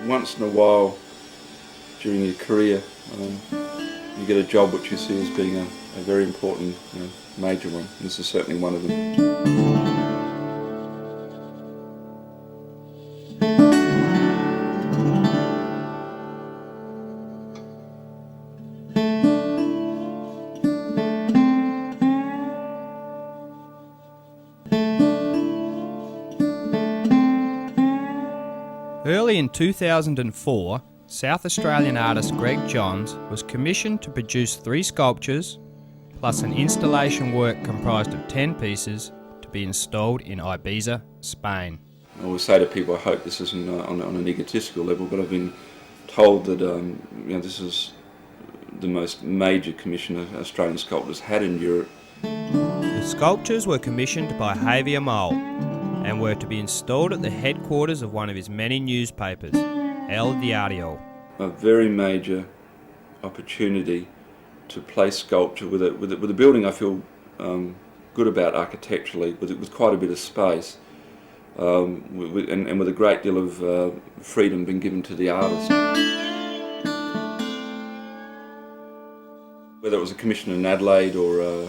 once in a while during your career, you get a job which you see as being a very important, major one. This is certainly one of them. Early in 2004, South Australian artist Greg Johns was commissioned to produce 3 sculptures, plus an installation work comprised of 10 pieces to be installed in Ibiza, Spain. I always say to people, I hope this isn't on an egotistical level, but I've been told that this is the most major commission Australian sculptors had in Europe. The sculptures were commissioned by Javier Mole and were to be installed at the headquarters of one of his many newspapers, El Diario. A very major opportunity to place sculpture with a building I feel good about architecturally, with quite a bit of space, and with a great deal of freedom being given to the artist. Whether it was a commission in Adelaide or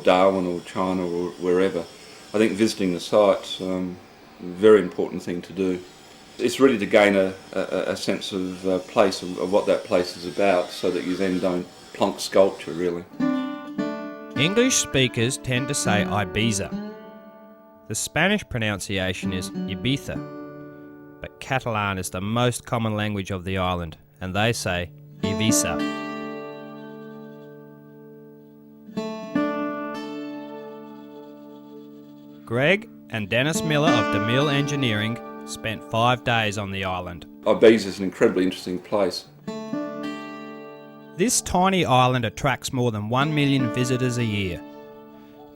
Darwin or China or wherever, I think visiting the site's a very important thing to do. It's really to gain a sense of place, of what that place is about, so that you then don't plonk sculpture, really. English speakers tend to say Ibiza. The Spanish pronunciation is Ibiza, but Catalan is the most common language of the island, and they say Ibiza. Greg and Dennis Miller of DeMille Engineering spent 5 days on the island. Ibiza is an incredibly interesting place. This tiny island attracts more than 1 million visitors a year.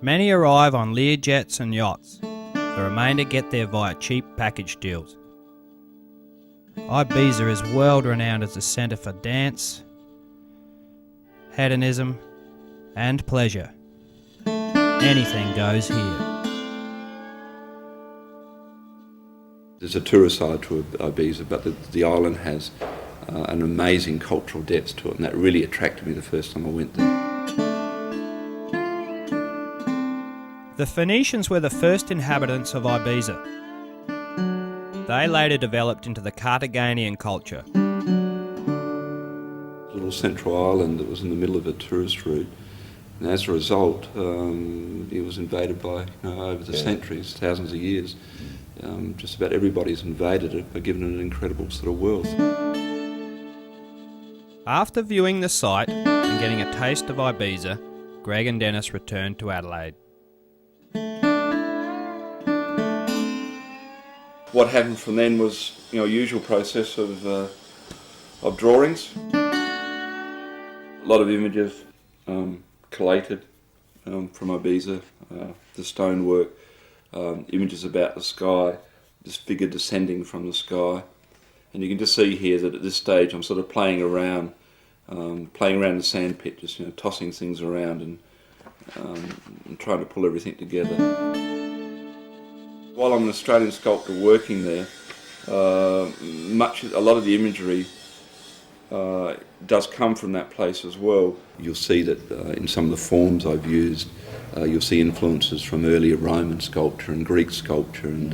Many arrive on Learjets and yachts. The remainder get there via cheap package deals. Ibiza is world renowned as a centre for dance, hedonism and pleasure. Anything goes here. There's a tourist side to Ibiza, but the island has an amazing cultural depth to it, and that really attracted me the first time I went there. The Phoenicians were the first inhabitants of Ibiza. They later developed into the Carthaginian culture. A little central island that was in the middle of a tourist route, and as a result, it was invaded by, over the centuries, thousands of years. Just about everybody's invaded it, but given it an incredible sort of wealth. After viewing the site and getting a taste of Ibiza, Greg and Dennis returned to Adelaide. What happened from then was, a usual process of drawings. A lot of images collated from Ibiza, the stonework. Images about the sky, this figure descending from the sky, and you can just see here that at this stage I'm sort of playing around the sand pit, just tossing things around and trying to pull everything together. While I'm an Australian sculptor working there, a lot of the imagery does come from that place as well. You'll see that in some of the forms I've used, you'll see influences from earlier Roman sculpture and Greek sculpture and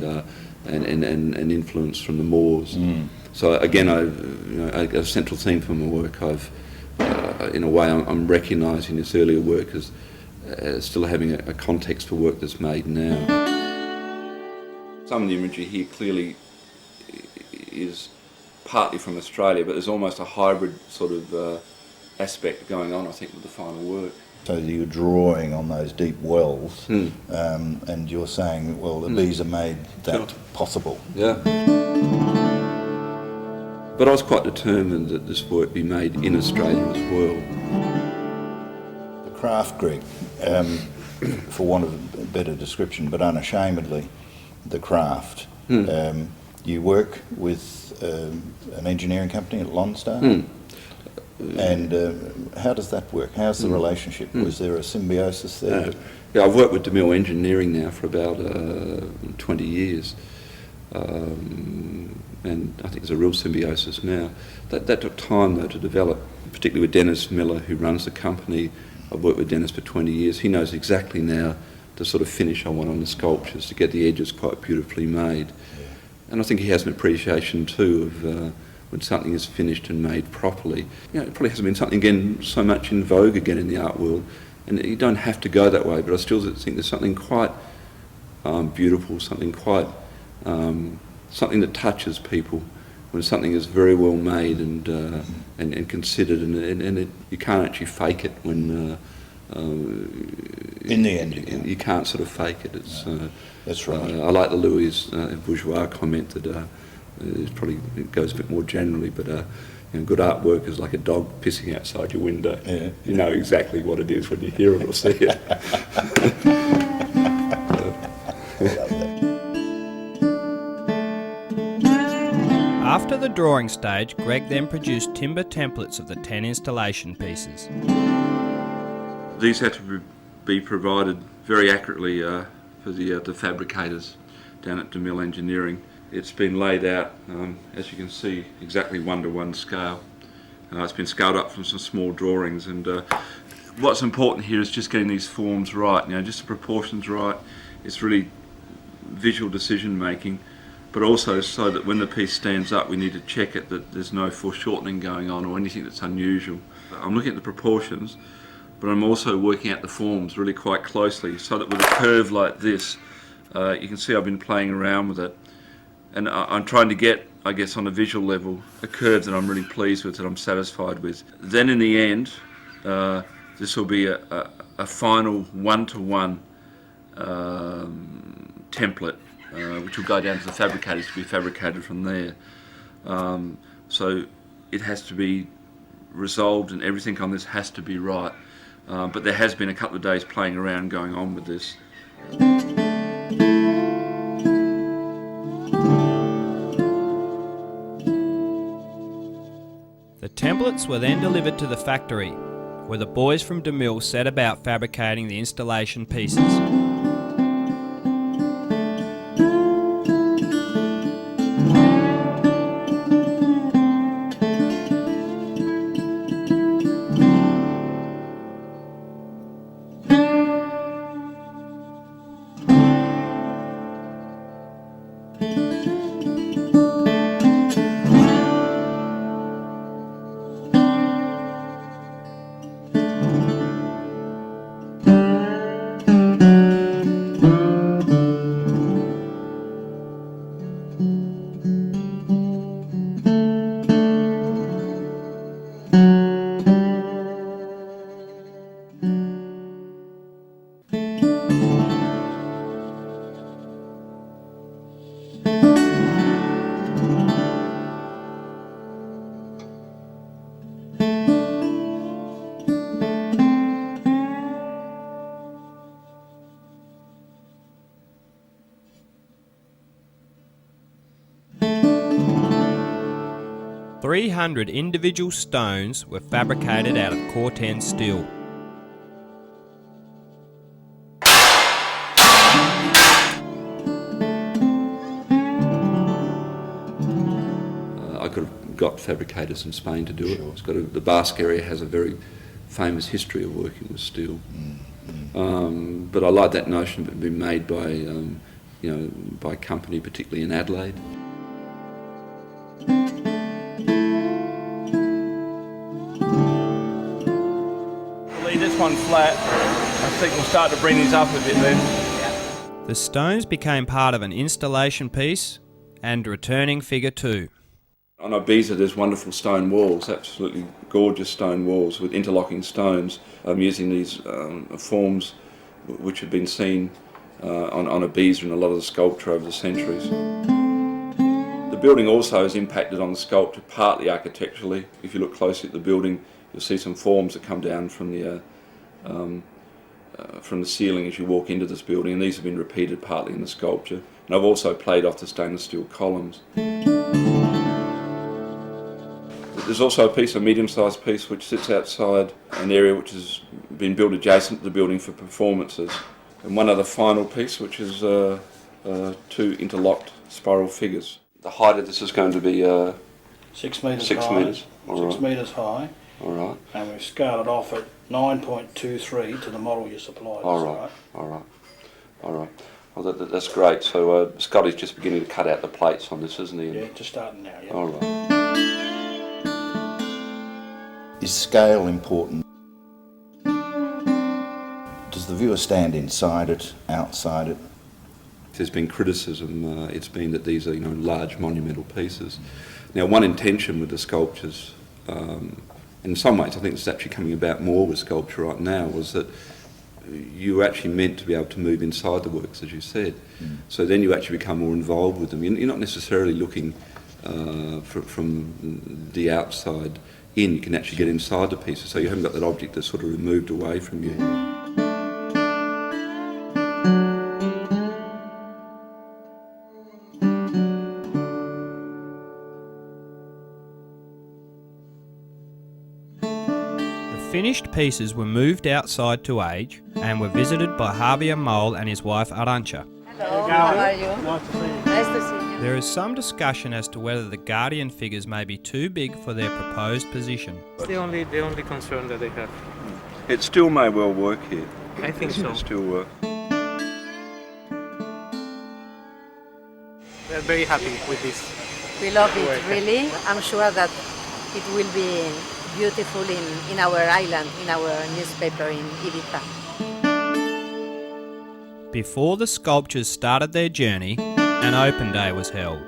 influence from the Moors. So again, a central theme for my work, in a way, I'm recognising this earlier work as still having a context for work that's made now. Some of the imagery here clearly is partly from Australia, but there's almost a hybrid sort of aspect going on, I think, with the final work. So you're drawing on those deep wells, and you're saying, well, Ibiza made that possible. Yeah. But I was quite determined that this work be made in Australia as well. The craft, Greg, for want of a better description, but unashamedly, the craft. You work with an engineering company at Lonsdale? And how does that work? How's the relationship? Was there a symbiosis there? Yeah, I've worked with DeMille Engineering now for about 20 years. and I think there's a real symbiosis now. That took time though to develop, particularly with Dennis Miller, who runs the company. I've worked with Dennis for 20 years. He knows exactly now the sort of finish I want on the sculptures, to get the edges quite beautifully made. Yeah. And I think he has an appreciation too of when something is finished and made properly. You know, it probably hasn't been something again so much in vogue again in the art world, and you don't have to go that way, but I still think there's something quite beautiful, something quite something that touches people when something is very well made and considered, and you can't actually fake it when in the end you can't sort of fake it. It's that's right. I like the Louis Bourgeois comment that it goes a bit more generally, but you know, good artwork is like a dog pissing outside your window. Yeah. You know exactly what it is when you hear it or see it. After the drawing stage, Greg then produced timber templates of the 10 installation pieces. These had to be provided very accurately for the fabricators down at DeMille Engineering. It's been laid out, as you can see, exactly 1-to-1 scale. It's been scaled up from some small drawings, and what's important here is just getting these forms right. You know, just the proportions right. It's really visual decision making, but also so that when the piece stands up, we need to check it that there's no foreshortening going on or anything that's unusual. I'm looking at the proportions, but I'm also working out the forms really quite closely, so that with a curve like this, you can see I've been playing around with it, and I'm trying to get, I guess, on a visual level, a curve that I'm really pleased with, that I'm satisfied with. Then in the end, this will be a final 1-to-1 template, which will go down to the fabricators to be fabricated from there. So it has to be resolved, and everything on this has to be right. But there has been a couple of days playing around going on with this. The templates were then delivered to the factory, where the boys from DeMille set about fabricating the installation pieces. "300 individual stones were fabricated out of Corten steel. I could have got fabricators in Spain to do it. It's got the Basque area has a very famous history of working with steel. But I like that notion of it being made by, by a company, particularly in Adelaide. Leave this one flat. I think we'll start to bring these up a bit then. The stones became part of an installation piece and returning figure 2. On Ibiza there's wonderful stone walls, absolutely gorgeous stone walls with interlocking stones. I'm using these forms which have been seen on Ibiza in a lot of the sculpture over the centuries. The building also has impacted on the sculpture, partly architecturally. If you look closely at the building, you'll see some forms that come down from the ceiling as you walk into this building, and these have been repeated partly in the sculpture. And I've also played off the stainless steel columns. There's also a medium-sized piece which sits outside an area which has been built adjacent to the building for performances. And one other final piece which is two interlocked spiral figures. The height of this is going to be 6 metres 6 high. metres. All 6 right. metres high. All right. And we've scaled it off at 9.23 to the model you supplied us. All right. All right. All right. Well, that's great. So Scotty's just beginning to cut out the plates on this, isn't he? Yeah, just starting now, yeah. All right. Is scale important? Does the viewer stand inside it, outside it? There's been criticism. It's been that these are, large monumental pieces. Now, one intention with the sculptures, in some ways, I think it's actually coming about more with sculpture right now, was that you were actually meant to be able to move inside the works, as you said. So then you actually become more involved with them. You're not necessarily looking from the outside in. You can actually get inside the pieces, so you haven't got that object that's sort of removed away from you. Finished pieces were moved outside to age and were visited by Javier Mole and his wife Arantxa. Hello, how are you? Nice to see you. Nice to see you. There is some discussion as to whether the Guardian figures may be too big for their proposed position. It's the only concern that they have. It still may well work here. I think so. It still work. They're very happy with this. We love it, really. I'm sure that it will be beautiful in our island, in our newspaper in Ibiza. Before the sculptures started their journey, an open day was held.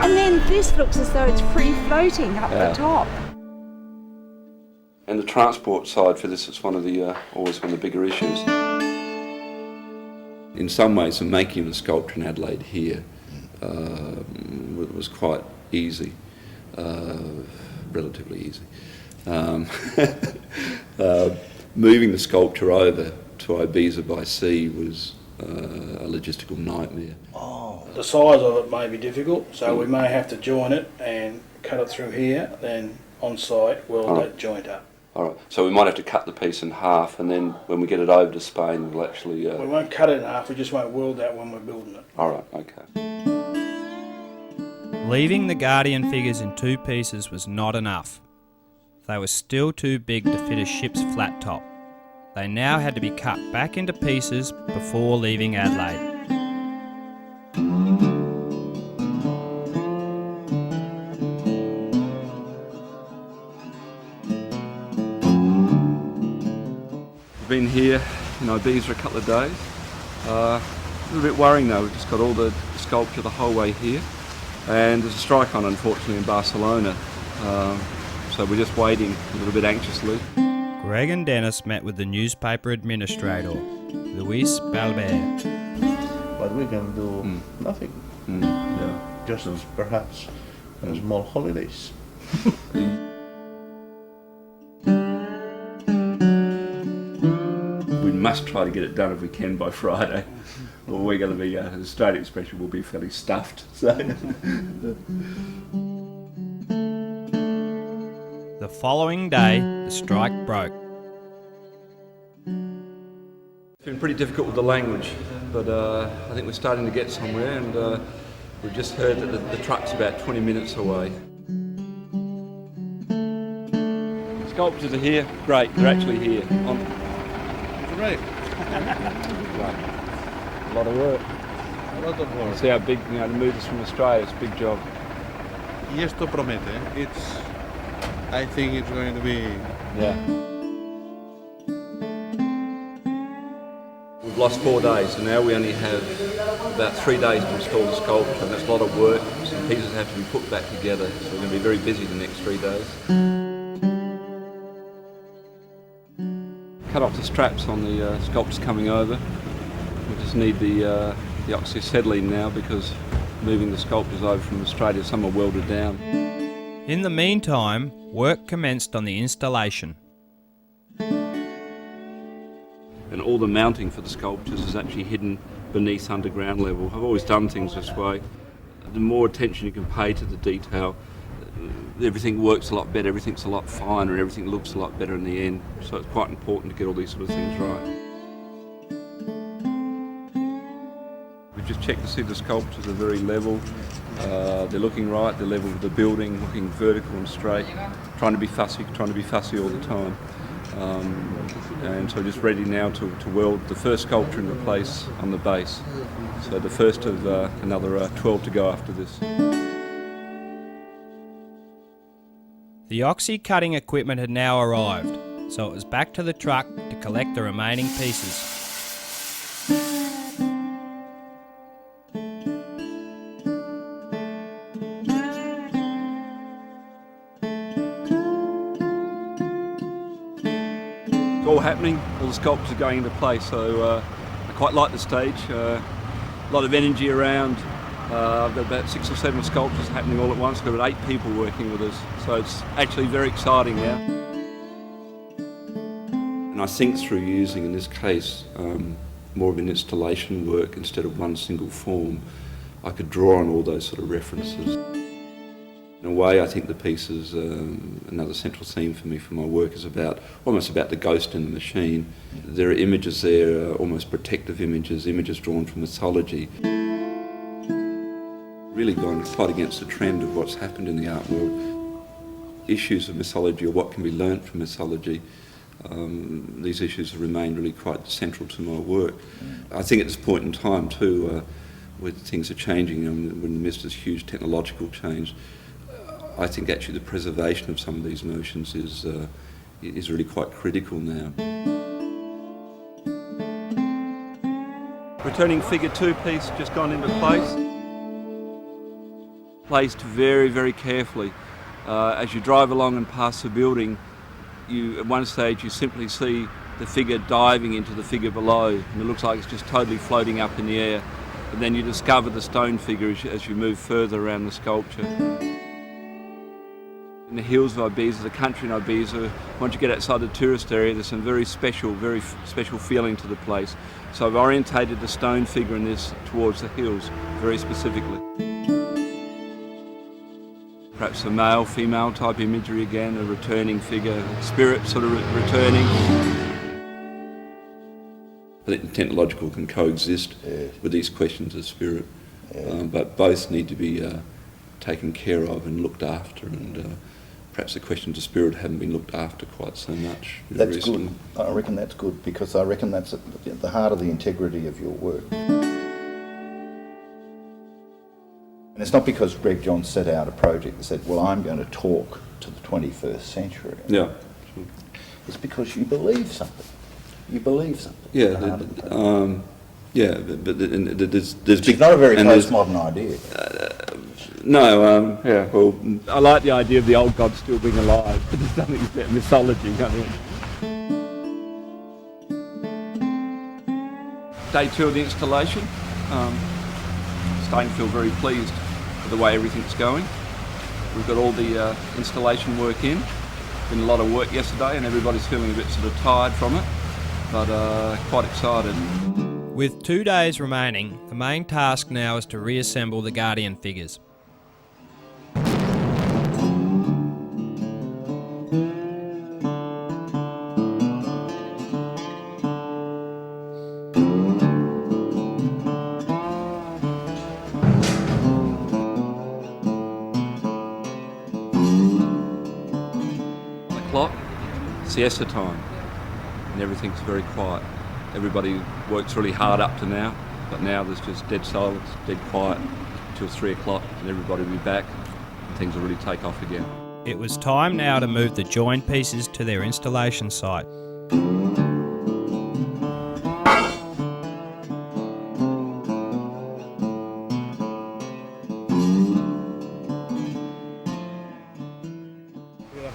And then this looks as though it's free floating up the top. And the transport side for this is one of the always one of the bigger issues. In some ways, the making of the sculpture in Adelaide here was quite easy, relatively easy. Moving the sculpture over to Ibiza by sea was a logistical nightmare. The size of it may be difficult, so we may have to join it and cut it through here, then on site weld that joint up. All right, so we might have to cut the piece in half, and then when we get it over to Spain, we'll actually... We won't cut it in half, we just won't weld that when we're building it. All right, okay. Leaving the Guardian figures in two pieces was not enough. They were still too big to fit a ship's flat top. They now had to be cut back into pieces before leaving Adelaide. Been here in Ibiza a couple of days. A little bit worrying though, we've just got all the sculpture the whole way here, and there's a strike on unfortunately in Barcelona, so we're just waiting a little bit anxiously. Greg and Dennis met with the newspaper administrator, Luis Balbert. But we can do nothing. Yeah. Just perhaps small holidays. We must try to get it done if we can by Friday, or we're going to be, the Australian expression will be fairly stuffed. So. The following day, the strike broke. It's been pretty difficult with the language, but I think we're starting to get somewhere, and we've just heard that the truck's about 20 minutes away. Sculptures are here, great, they're actually here. Great. Right. A lot of work. A lot of work. See how big, to move this from Australia, it's a big job. Y esto promete. I think it's going to be... Yeah. We've lost 4 days, so now we only have about 3 days to install the sculpture, and that's a lot of work. Some pieces have to be put back together, so we're going to be very busy the next 3 days. Cut off the straps on the sculptures coming over. We just need the oxyacetylene now because moving the sculptures over from Australia, some are welded down. In the meantime, work commenced on the installation. And all the mounting for the sculptures is actually hidden beneath underground level. I've always done things this way. The more attention you can pay to the detail, everything works a lot better, everything's a lot finer, and everything looks a lot better in the end. So it's quite important to get all these sort of things right. check to see the sculptures are very level. They're looking right, they're level with the building, looking vertical and straight, trying to be fussy all the time. And so just ready now to weld the first sculpture into place on the base. So the first of another 12 to go after this. The oxy cutting equipment had now arrived, so it was back to the truck to collect the remaining pieces. It's all happening, all the sculptures are going into place, so I quite like the stage. A lot of energy around. I've got about 6 or 7 sculptures happening all at once. We've got 8 people working with us, so it's actually very exciting now. And I think through using, in this case, more of an installation work instead of one single form, I could draw on all those sort of references. In a way, I think the piece is another central theme for me for my work, is almost about the ghost in the machine. There are images there, almost protective images drawn from mythology. Really gone quite against the trend of what's happened in the art world. Issues of mythology, or what can be learnt from mythology, these issues have remained really quite central to my work. I think at this point in time too, where things are changing, we're in the midst of this huge technological change, I think actually the preservation of some of these notions is really quite critical now. Returning figure 2 piece just gone into place. Placed very, very carefully. As you drive along and past the building, at one stage you simply see the figure diving into the figure below, and it looks like it's just totally floating up in the air. And then you discover the stone figure as you move further around the sculpture. In the hills of Ibiza, the country in Ibiza, once you get outside the tourist area, there's some very special feeling to the place. So I've orientated the stone figure in this towards the hills, very specifically. Perhaps a male, female type imagery again, a returning figure, spirit sort of returning. I think the technological can coexist with these questions of spirit, but both need to be taken care of and looked after, and perhaps the questions of spirit haven't been looked after quite so much. That's good. I reckon that's good, because I reckon that's at the heart of the integrity of your work. And it's not because Greg Johns set out a project and said, well, I'm going to talk to the 21st century. Yeah. It's because you believe something. You believe something. Yeah, but there's It's big, not a very postmodern idea. No, well, I like the idea of the old gods still being alive, but there's nothing about mythology. Day 2 of the installation. Starting to feel very pleased with the way everything's going. We've got all the installation work in. Been a lot of work yesterday, and everybody's feeling a bit sort of tired from it, but quite excited. With 2 days remaining, the main task now is to reassemble the Guardian figures. Clock, siesta time, and everything's very quiet. Everybody works really hard up to now, but now there's just dead silence, dead quiet till 3 o'clock, and everybody will be back and things will really take off again. It was time now to move the join pieces to their installation site.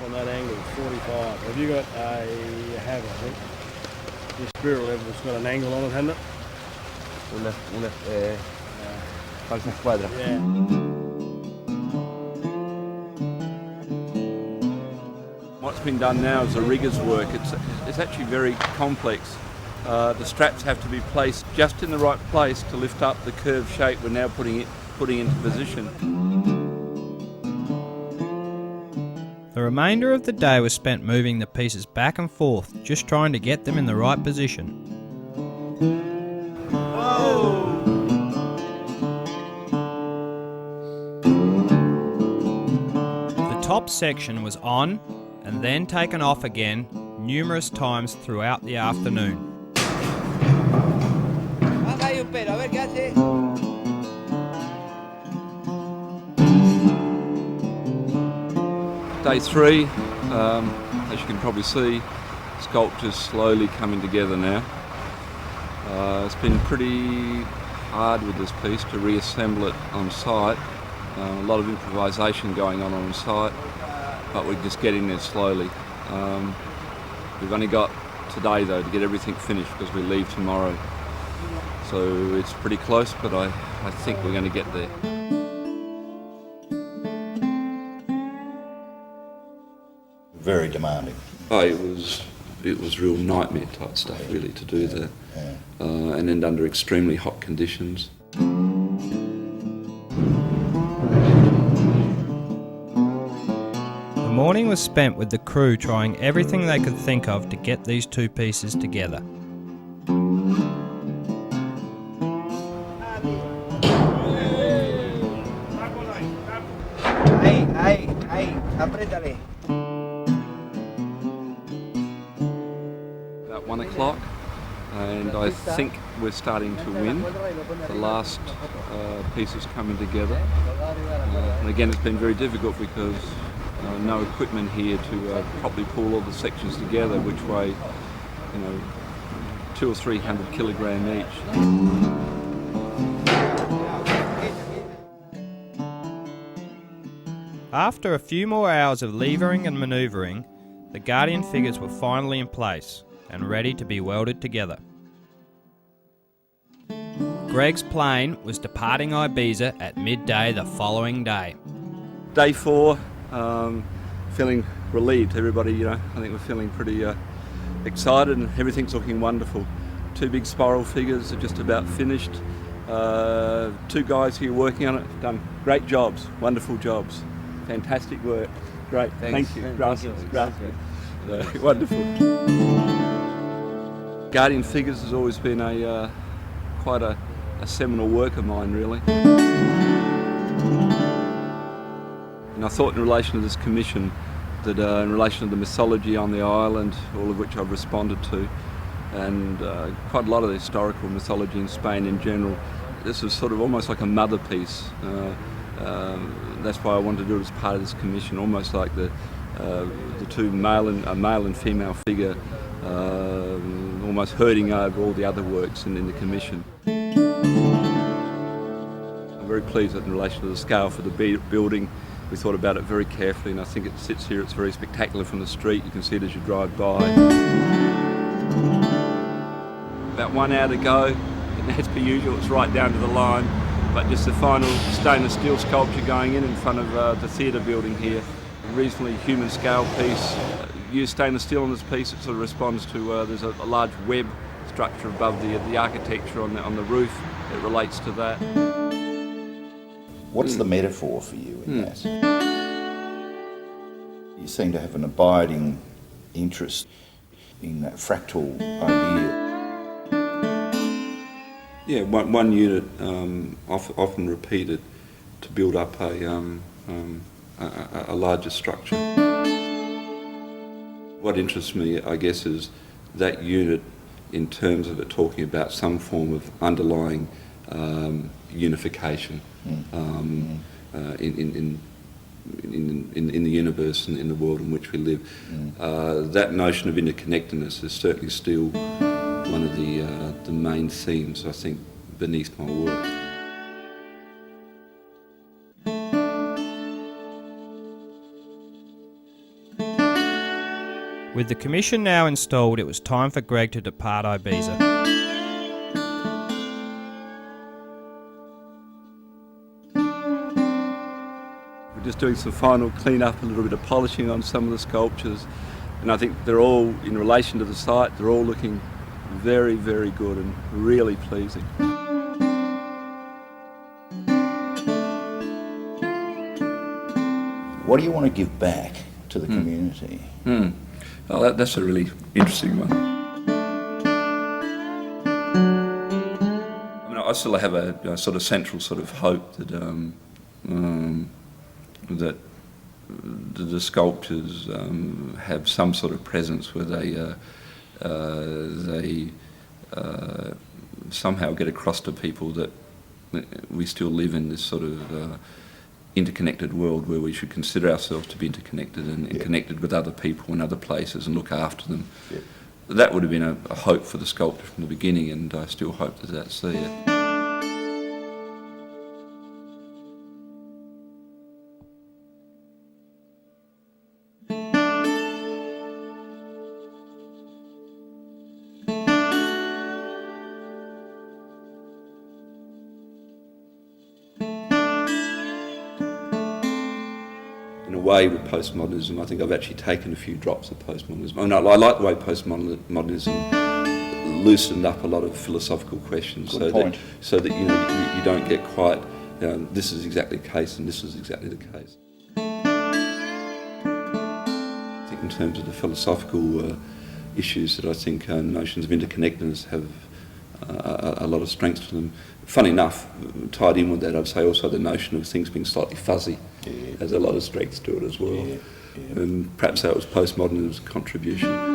On that angle, 45. Have you got a, you have, I think, your spirit level's got an angle on it, hasn't it? Falsa escuadra. Yeah. What's been done now is the rigger's work. It's actually very complex. The straps have to be placed just in the right place to lift up the curved shape we're now putting into position. The remainder of the day was spent moving the pieces back and forth, just trying to get them in the right position. top section was on and then taken off again numerous times throughout the afternoon. Day 3, as you can probably see, sculpture's slowly coming together now. It's been pretty hard with this piece to reassemble it on site. A lot of improvisation going on site, but we're just getting there slowly. We've only got today though to get everything finished because we leave tomorrow. So it's pretty close, but I think we're going to get there. Very demanding. Oh, it was real nightmare type stuff really to do that, and then under extremely hot conditions. The morning was spent with the crew trying everything they could think of to get these two pieces together. Apriétale. About 1 o'clock, and I think we're starting to win. The last piece is coming together, and again it's been very difficult because no equipment here to properly pull all the sections together, which weigh 200 or 300 kilogram each. After a few more hours of levering and manoeuvring, the Guardian figures were finally in place and ready to be welded together. Greg's plane was departing Ibiza at midday the following day. Day 4, feeling relieved. Everybody, I think we're feeling pretty excited and everything's looking wonderful. 2 big spiral figures are just about finished. 2 guys here working on it, done great jobs, wonderful jobs. Fantastic work. Great. Thank you. Gracias. Wonderful. Guardian figures has always been quite a seminal work of mine, really. And I thought in relation to this commission that in relation to the mythology on the island, all of which I've responded to, and quite a lot of the historical mythology in Spain in general, this is sort of almost like a mother piece. That's why I wanted to do it as part of this commission, almost like the 2 male and female figure, almost herding over all the other works in the commission. I'm very pleased that in relation to the scale for the building, we thought about it very carefully, and I think it sits here, it's very spectacular from the street. You can see it as you drive by. About 1 hour to go, and as per usual, it's right down to the line. But just the final stainless steel sculpture going in front of the theatre building here. A reasonably human scale piece. Used stainless steel on this piece. It sort of responds to, there's a large web structure above the architecture on the roof. It relates to that. What's the metaphor for you in that? You seem to have an abiding interest in that fractal idea. Yeah, one unit often repeated to build up a larger structure. What interests me, I guess, is that unit in terms of it talking about some form of underlying unification in the universe and in the world in which we live. That notion of interconnectedness is certainly still one of the main themes, I think, beneath my work. With the commission now installed, it was time for Greg to depart Ibiza. We're just doing some final clean-up, a little bit of polishing on some of the sculptures, and I think they're all, in relation to the site, they're all looking very, very good and really pleasing. What do you want to give back to the community? Oh, that's a really interesting one. I mean, I still have a sort of central sort of hope that that the sculptures have some sort of presence where they somehow get across to people that we still live in this sort of interconnected world where we should consider ourselves to be interconnected and connected with other people and other places and look after them. Yeah. That would have been a hope for the sculpture from the beginning, and I still hope that that's there. In a way, with postmodernism, I think I've actually taken a few drops of postmodernism. I mean, I like the way postmodernism loosened up a lot of philosophical questions, so that you know you don't get quite this is exactly the case and this is exactly the case. I think in terms of the philosophical issues, that I think notions of interconnectedness have a lot of strength to them. Funny enough, tied in with that, I'd say also the notion of things being slightly fuzzy has a lot of strength to it as well. And perhaps that was postmodernism's contribution.